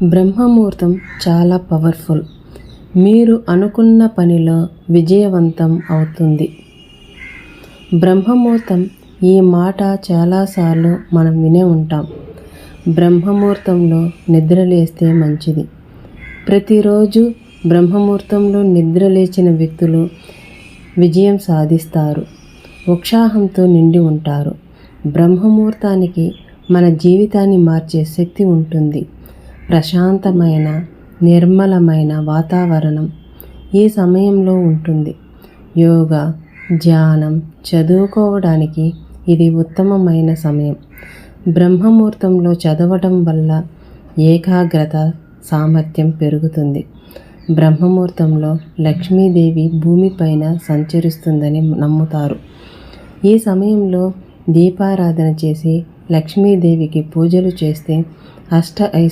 బ్రహ్మముహూర్తం చాలా పవర్ఫుల్. మీరు అనుకున్న పనిలో విజయవంతం అవుతుంది. బ్రహ్మముహూర్తం ఈ మాట చాలాసార్లు మనం వినే ఉంటాం. బ్రహ్మముహూర్తంలో నిద్రలేస్తే మంచిది. ప్రతిరోజు బ్రహ్మముహూర్తంలో నిద్రలేచిన వ్యక్తులు విజయం సాధిస్తారు, ఉత్సాహంతో నిండి ఉంటారు. బ్రహ్మముహూర్తానికి మన జీవితాన్ని మార్చే శక్తి ఉంటుంది. ప్రశాంతమైన, నిర్మలమైన వాతావరణం ఈ సమయంలో ఉంటుంది. యోగా, ధ్యానం, చదువుకోవడానికి ఇది ఉత్తమమైన సమయం. బ్రహ్మముహూర్తంలో చదవటం వల్ల ఏకాగ్రత, సామర్థ్యం పెరుగుతుంది. బ్రహ్మముహూర్తంలో లక్ష్మీదేవి భూమిపైన సంచరిస్తుందని నమ్ముతారు. ఈ సమయంలో దీపారాధన చేసి లక్ష్మీదేవికి పూజలు చేస్తే అష్ట ఐశ్వర్య